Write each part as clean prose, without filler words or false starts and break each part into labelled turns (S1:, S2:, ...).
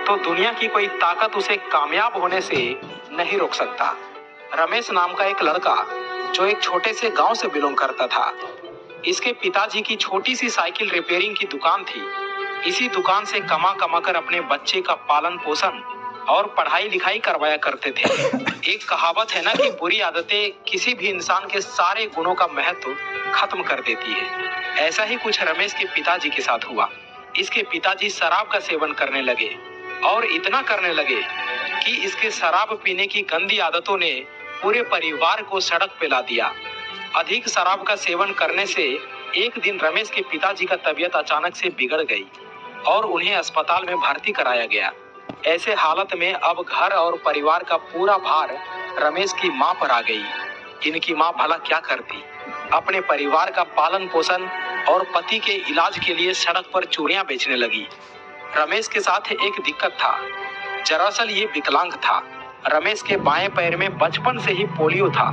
S1: तो दुनिया की कोई ताकत उसे कामयाब होने से नहीं रोक सकता। रमेश नाम का एक लड़का जो एक छोटे से गांव से बिलोंग करता था। इसके पिताजी की छोटी सी साइकिल रिपेयरिंग की दुकान थी। इसी दुकान से कमा कमा कर अपने बच्चे का पालन पोषण और पढ़ाई लिखाई करवाया करते थे। एक कहावत है ना कि बुरी आदतें किसी भी इंसान के सारे गुणों का महत्व खत्म कर देती है। ऐसा ही कुछ रमेश के पिताजी के साथ हुआ। इसके पिताजी शराब का सेवन करने लगे और इतना करने लगे कि इसके शराब पीने की गंदी आदतों ने पूरे परिवार को सड़क पे ला दिया। अधिक शराब का सेवन करने से एक दिन रमेश के पिताजी का तबीयत अचानक से बिगड़ गई और उन्हें अस्पताल में भर्ती कराया गया। ऐसे हालत में अब घर और परिवार का पूरा भार रमेश की मां पर आ गई। इनकी मां भला क्या करती, अपने परिवार का पालन पोषण और पति के इलाज के लिए सड़क पर चूड़ियां बेचने लगी। रमेश के साथ एक दिक्कत था। दरअसल ये विकलांग था। रमेश के बाएं पैर में बचपन से ही पोलियो था।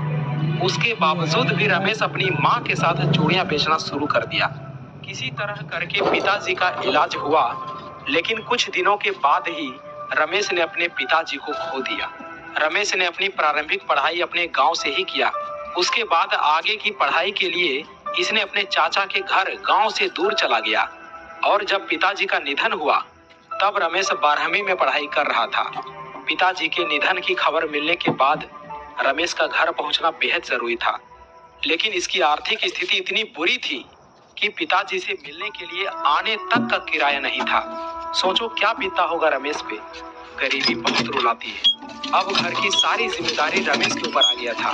S1: उसके बावजूद भी रमेश अपनी मां के साथ चूड़ियां बेचना शुरू कर दिया। किसी तरह करके पिताजी का इलाज हुआ, लेकिन कुछ दिनों के बाद ही रमेश ने अपने पिताजी को खो दिया। रमेश ने अपनी प्रारंभिक पढ़ाई अपने गांव से ही किया। उसके बाद आगे की पढ़ाई के लिए इसने अपने चाचा के घर गांव से दूर चला गया। और जब पिताजी का निधन हुआ तब रमेश 12वीं में पढ़ाई कर रहा था। पिताजी के निधन की खबर मिलने के बाद रमेश का घर पहुंचना बेहद जरूरी था, लेकिन इसकी आर्थिक स्थिति इतनी बुरी थी कि पिताजी से मिलने के लिए आने तक का किराया नहीं था। सोचो क्या बीता होगा रमेश पे। गरीबी बहुत रुलाती है। अब घर की सारी जिम्मेदारी रमेश के ऊपर आ गया था।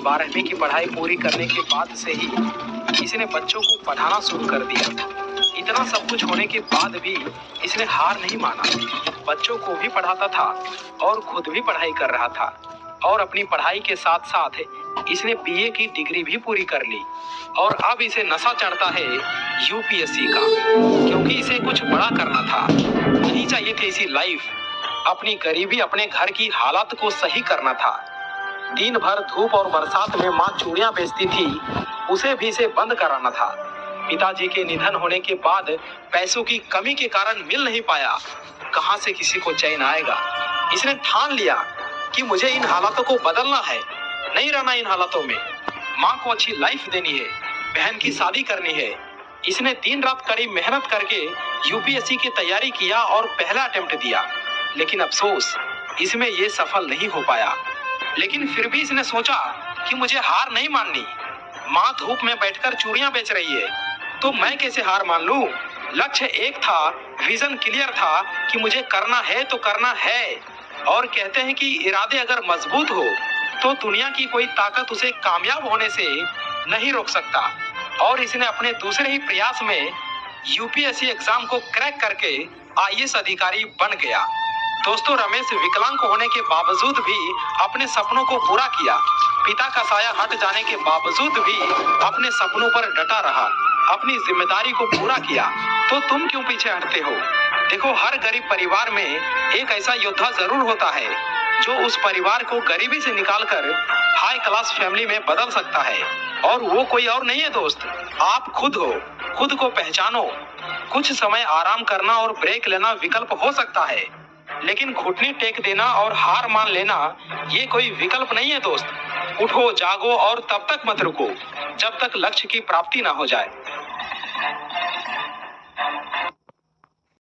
S1: 12वीं की पढ़ाई पूरी करने के बाद से ही इसने बच्चों को पढ़ाना शुरू कर दिया। इतना सब कुछ होने के बाद भी इसने हार नहीं माना। बच्चों को भी पढ़ाता था और खुद भी पढ़ाई कर रहा था। और अपनी पढ़ाई के साथ साथ इसने बीए की डिग्री भी पूरी कर ली। और अब इसे नशा चढ़ता है यूपीएससी का, क्योंकि इसे कुछ बड़ा करना था। नहीं चाहिए थी ऐसी लाइफ। अपनी गरीबी, अपने घर की हालात को सही करना था। दिन भर धूप और बरसात में माँ चूड़ियां बेचती थी, उसे भी इसे बंद कराना था। पिताजी के निधन होने के बाद पैसों की कमी के कारण मिल नहीं पाया। कहां से किसी को चैन आएगा। इसने ठान लिया कि मुझे इन हालातों को बदलना है, नहीं रहना इन हालातों में। माँ को अच्छी लाइफ देनी है, बहन की शादी करनी है। इसने दिन रात कड़ी मेहनत करके यूपीएससी की तैयारी किया और पहला अटेम्प्ट दिया, लेकिन अफसोस इसमें ये सफल नहीं हो पाया। लेकिन फिर भी इसने सोचा कि मुझे हार नहीं माननी। माँ धूप में बैठकर चूड़ियां बेच रही है, तो मैं कैसे हार मान लूं। लक्ष्य एक था, विजन क्लियर था कि मुझे करना है तो करना है। और कहते हैं कि इरादे अगर मजबूत हो तो दुनिया की कोई ताकत उसे कामयाब होने से नहीं रोक सकता। और इसने अपने दूसरे ही प्रयास में यूपीएससी एग्जाम को क्रैक करके आईएएस अधिकारी बन गया। दोस्तों, रमेश विकलांग होने के बावजूद भी अपने सपनों को पूरा किया। पिता का साया हट जाने के बावजूद भी अपने सपनों पर डटा रहा, अपनी जिम्मेदारी को पूरा किया। तो तुम क्यों पीछे हटते हो। देखो, हर गरीब परिवार में एक ऐसा योद्धा जरूर होता है जो उस परिवार को गरीबी से निकालकर हाई क्लास फैमिली में बदल सकता है। और वो कोई और नहीं है दोस्त, आप खुद हो। खुद को पहचानो। कुछ समय आराम करना और ब्रेक लेना विकल्प हो सकता है, लेकिन घुटने टेक देना और हार मान लेना ये कोई विकल्प नहीं है दोस्त। उठो, जागो और तब तक मत रुको जब तक लक्ष्य की प्राप्ति ना हो जाए।